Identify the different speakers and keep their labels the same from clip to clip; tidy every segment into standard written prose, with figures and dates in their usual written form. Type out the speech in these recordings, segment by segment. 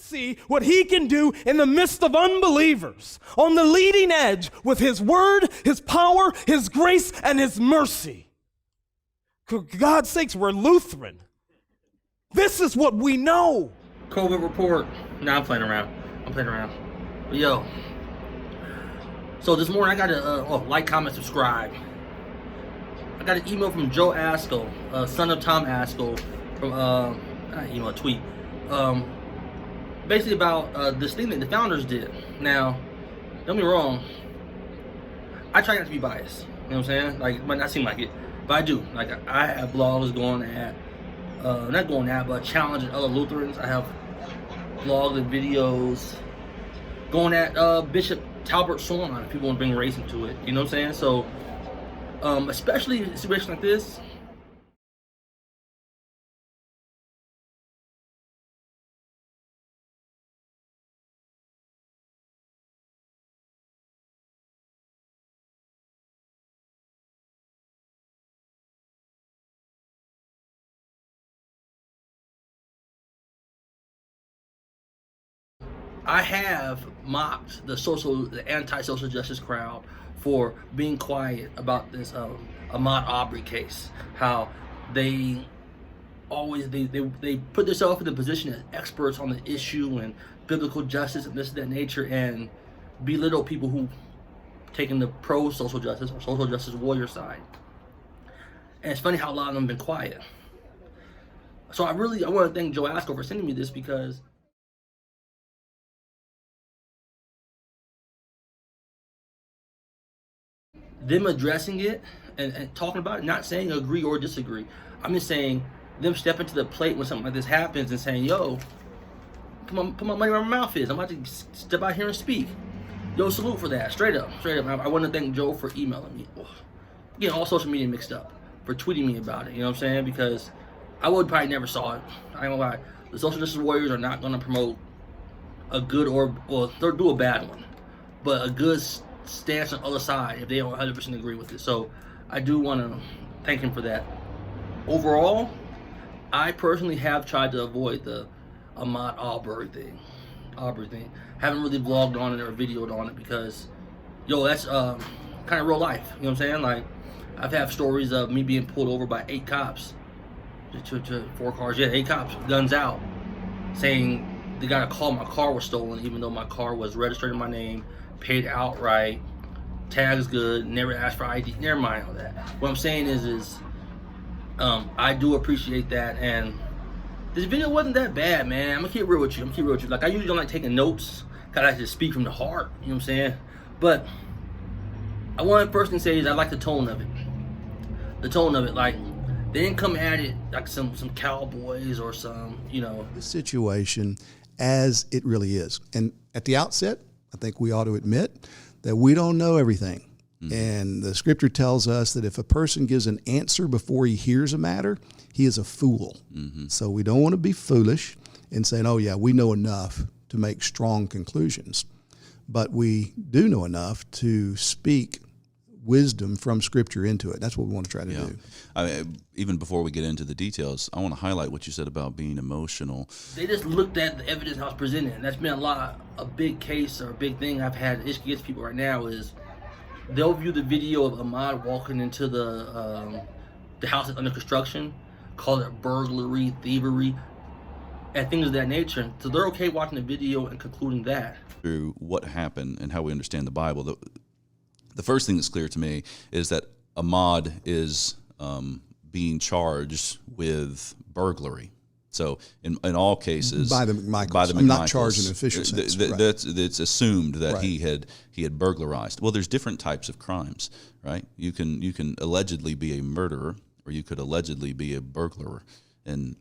Speaker 1: see what he can do in the midst of unbelievers, on the leading edge with his word, his power, his grace, and his mercy. For God's sakes, we're Lutheran. This is what we know.
Speaker 2: COVID report. Nah, I'm playing around. But yo, so this morning I got a like, comment, subscribe. I got an email from Joe Ascol, son of Tom Ascol, from not email, a tweet, basically about this thing that the founders did. Now, don't get me wrong, I try not to be biased. You know what I'm saying? Like, it might not seem like it, but I do. Like, I have blogs going at, not going at, but challenging other Lutherans. I have blogs and videos going at Bishop Talbert Swan if people want to bring race into it. You know what I'm saying? So, especially in a situation like this, I have mocked the anti-social justice crowd for being quiet about this Ahmaud Aubrey case. How they always they put themselves in the position as experts on the issue and biblical justice and this and that nature, and belittle people who taken the pro-social justice or social justice warrior side. And it's funny how a lot of them have been quiet. So I want to thank Joe Ascol for sending me this, because them addressing it and talking about it, not saying agree or disagree. I'm just saying them stepping to the plate when something like this happens and saying, yo, put my money where my mouth is. I'm about to step out here and speak. Yo, salute for that. Straight up. I want to thank Joe for emailing me. Getting all social media mixed up. For tweeting me about it. You know what I'm saying? Because I would probably never saw it. I ain't gonna lie. The social justice warriors are not going to promote a good they'll do a bad one. But a good stance on the other side if they don't 100% agree with it. So I do want to thank him for that. Overall, I personally have tried to avoid the Ahmaud Aubrey thing. Haven't really vlogged on it or videoed on it because, yo, that's kind of real life. You know what I'm saying? Like, I've had stories of me being pulled over by 8 cops, 4 cars, 8 cops, guns out, saying they got a call my car was stolen, even though my car was registered in my name, paid outright, tags good, never asked for ID. Never mind all that. What I'm saying is I do appreciate that, and this video wasn't that bad, man. I'm gonna keep real with you. Like, I usually don't like taking notes, cause I just speak from the heart. You know what I'm saying? But I want to first thing say is I like the tone of it. Like, they didn't come at it like some cowboys or some,
Speaker 3: the situation as it really is. And at the outset, I think we ought to admit that we don't know everything. Mm-hmm. And the scripture tells us that if a person gives an answer before he hears a matter, he is a fool. Mm-hmm. So we don't want to be foolish in saying, oh yeah, we know enough to make strong conclusions. But we do know enough to speak wisdom from scripture into it. That's what we want to try to do.
Speaker 4: I mean, even before we get into the details, I want to highlight what you said about being emotional.
Speaker 2: They just looked at the evidence I was presenting, and that's been a big case or a big thing I've had against people right now is they'll view the video of Ahmaud walking into the house that's under construction, call it burglary, thievery, and things of that nature. So they're okay watching the video and concluding that.
Speaker 4: Through what happened and how we understand the Bible, the first thing that's clear to me is that Ahmaud is being charged with burglary. So in all cases,
Speaker 3: by the McMichaels. I'm not charged in an official sense.
Speaker 4: It's assumed that he had burglarized. Well, there's different types of crimes, right? You can allegedly be a murderer, or you could allegedly be a burglar, and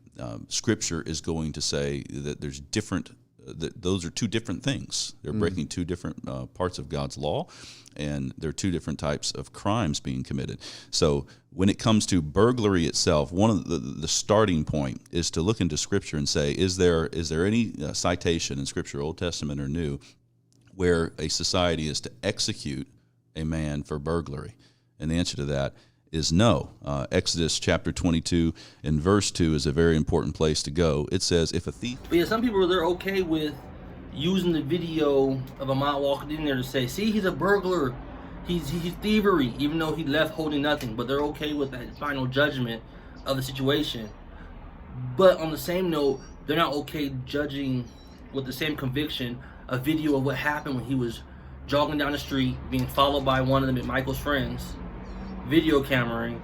Speaker 4: Scripture is going to say that there's different. That those are two different things. They're breaking two different parts of God's law, and there are two different types of crimes being committed. So when it comes to burglary itself, one of the starting point is to look into Scripture and say, is there any citation in Scripture, Old Testament or New, where a society is to execute a man for burglary? And the answer to that is no. Exodus chapter 22 and verse 2 is a very important place to go. It says, if a thief...
Speaker 2: But yeah, some people, they're okay with using the video of Ahmaud walking in there to say, see, he's a burglar. He's thievery, even though he left holding nothing. But they're okay with that final judgment of the situation. But on the same note, they're not okay judging with the same conviction a video of what happened when he was jogging down the street, being followed by one of Michael's friends, video cameraing,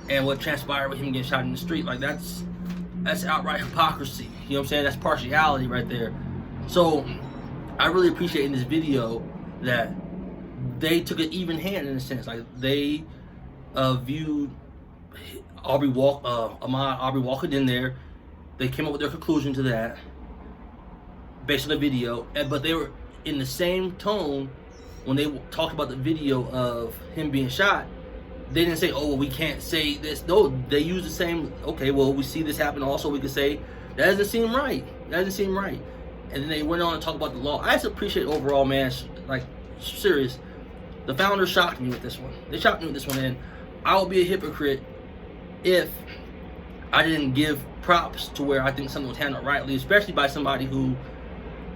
Speaker 2: and what transpired with him getting shot in the street. Like, that's outright hypocrisy. You know what I'm saying? That's partiality right there. So I really appreciate in this video that they took an even hand in a sense. Like, they viewed Ahmaud Aubrey walking in there. They came up with their conclusion to that based on the video, but they were in the same tone when they talked about the video of him being shot. They didn't say, oh, well, we can't say this. No, they used the same, okay, well, we see this happen also. We could say, that doesn't seem right. That doesn't seem right. And then they went on and talked about the law. I just appreciate overall, man, like, serious. The founders shocked me with this one. They shocked me with this one, and I would be a hypocrite if I didn't give props to where I think something was handled rightly, especially by somebody who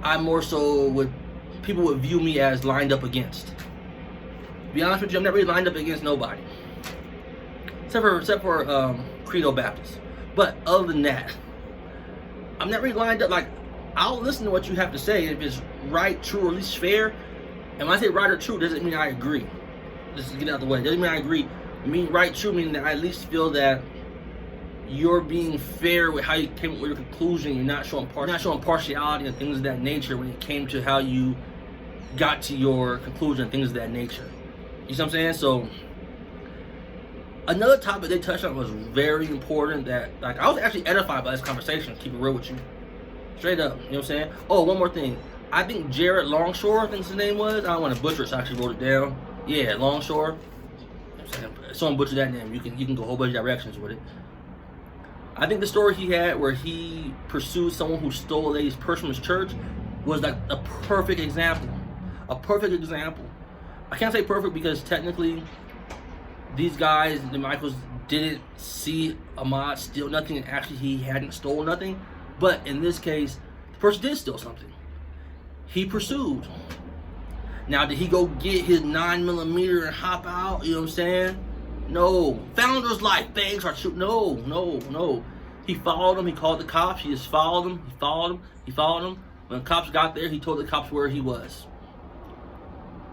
Speaker 2: I more so people would view me as lined up against. To be honest with you, I'm not really lined up against nobody. Except for Credo Baptist. But other than that, I'm not really lined up. Like, I'll listen to what you have to say. If it's right, true, or at least fair. And when I say right or true, doesn't mean I agree. Just to get out of the way. Doesn't mean I agree. I mean right, true, meaning that I at least feel that you're being fair with how you came up with your conclusion. You're not showing partiality and things of that nature when it came to how you got to your conclusion and things of that nature. You see what I'm saying? So another topic they touched on was very important that, like, I was actually edified by this conversation, to keep it real with you. Straight up, you know what I'm saying? Oh, one more thing. I think Jared Longshore, I think his name was. I don't want to butcher it, so I actually wrote it down. Yeah, Longshore. You know what I'm saying? If someone butchered that name, you can go a whole bunch of directions with it. I think the story he had where he pursued someone who stole a lady's purse from his church was like a perfect example. A perfect example. I can't say perfect because technically these guys, the Michaels, didn't see Ahmaud steal nothing, and actually he hadn't stolen nothing. But in this case, the person did steal something. He pursued. Now, did he go get his 9mm and hop out? You know what I'm saying? No. Founder's life, bang, start shooting. No. He followed him. He called the cops. He just followed him. He followed him. When the cops got there, he told the cops where he was.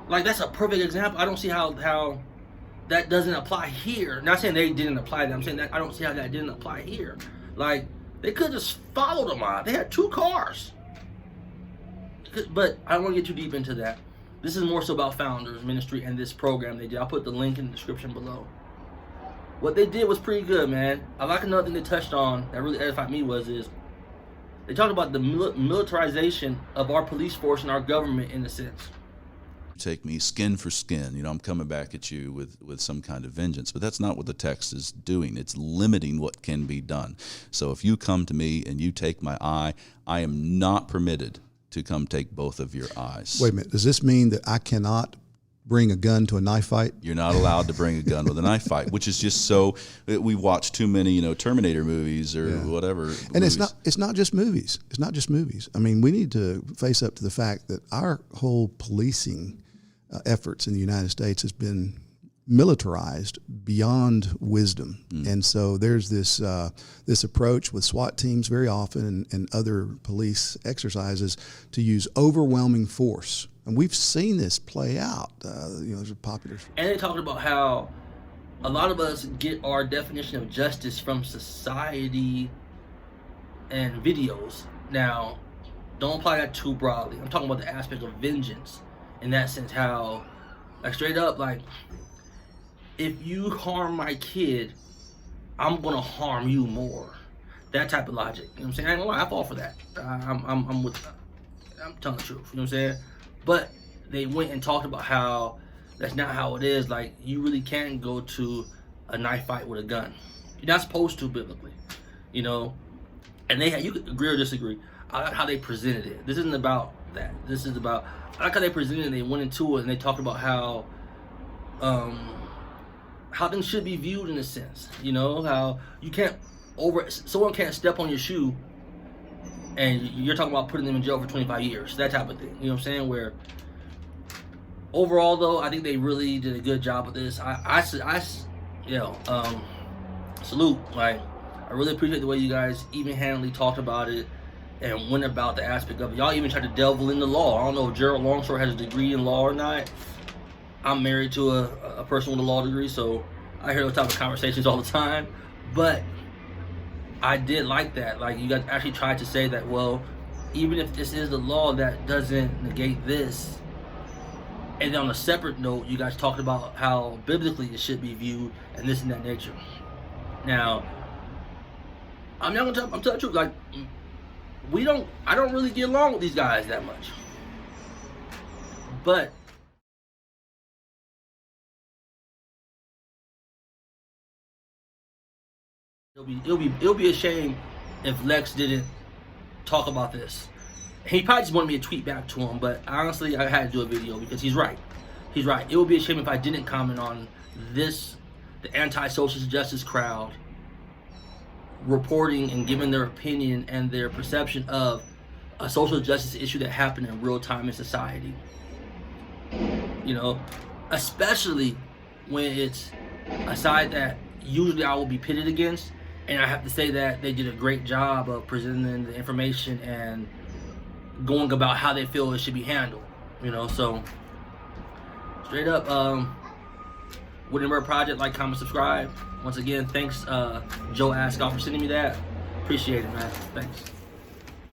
Speaker 2: Like, that's a perfect example. I don't see how that doesn't apply here. Not saying they didn't apply that. I'm saying that I don't see how that didn't apply here. Like, they could have just followed him out. They had 2 cars. But I don't want to get too deep into that. This is more so about Founders Ministry and this program they did. I'll put the link in the description below. What they did was pretty good, man. I like another thing they touched on that really edified me is they talked about the militarization of our police force and our government in a sense.
Speaker 4: Take me skin for skin. I'm coming back at you with some kind of vengeance. But that's not what the text is doing. It's limiting what can be done. So if you come to me and you take my eye, I am not permitted to come take both of your eyes.
Speaker 3: Wait a minute. Does this mean that I cannot bring a gun to a knife fight?
Speaker 4: You're not allowed to bring a gun with a knife fight, which is just so we watch too many, Terminator movies or whatever.
Speaker 3: And
Speaker 4: movies.
Speaker 3: it's not just movies. It's not just movies. I mean, we need to face up to the fact that our whole policing efforts in the United States has been militarized beyond wisdom. And so there's this this approach with SWAT teams very often and other police exercises to use overwhelming force. And we've seen this play out. There's a popular.
Speaker 2: And they talked about how a lot of us get our definition of justice from society and videos. Now, don't apply that too broadly. I'm talking about the aspect of vengeance in that sense. How, like, straight up, like, if you harm my kid, I'm gonna harm you more. That type of logic. You know what I'm saying? I ain't gonna lie, I fall for that. I'm telling the truth. You know what I'm saying? But they went and talked about how that's not how it is. Like, you really can't go to a knife fight with a gun. You're not supposed to biblically, And you could agree or disagree. I like how they presented it. This isn't about that. This is about, I like how they presented it. They went into it and they talked about how how things should be viewed in a sense. You know, how you can't someone can't step on your shoe and you're talking about putting them in jail for 25 years, that type of thing. You know what I'm saying? Where overall, though, I think they really did a good job with this. Salute. Like, I really appreciate the way you guys even-handedly talked about it and went about the aspect of it. Y'all even tried to delve in the law. I don't know if Gerald Longshore has a degree in law or not. I'm married to a person with a law degree, so I hear those type of conversations all the time. But I did like that. Like, you guys actually tried to say that, well, even if this is the law, that doesn't negate this. And then on a separate note, you guys talked about how biblically it should be viewed and this and that nature. Now, I'm telling the truth. Like, I don't really get along with these guys that much. But it'll be a shame if Lex didn't talk about this. He probably just wanted me to tweet back to him, but honestly, I had to do a video because he's right. He's right. It would be a shame if I didn't comment on this, the anti-social justice crowd reporting and giving their opinion and their perception of a social justice issue that happened in real time in society. You know, especially when it's a side that usually I will be pitted against, and I have to say that they did a great job of presenting the information and going about how they feel it should be handled. You know, so straight up, Wittenberg Project, like, comment, subscribe. Once again, thanks Joe Ascol for sending me that. Appreciate it, man. Thanks.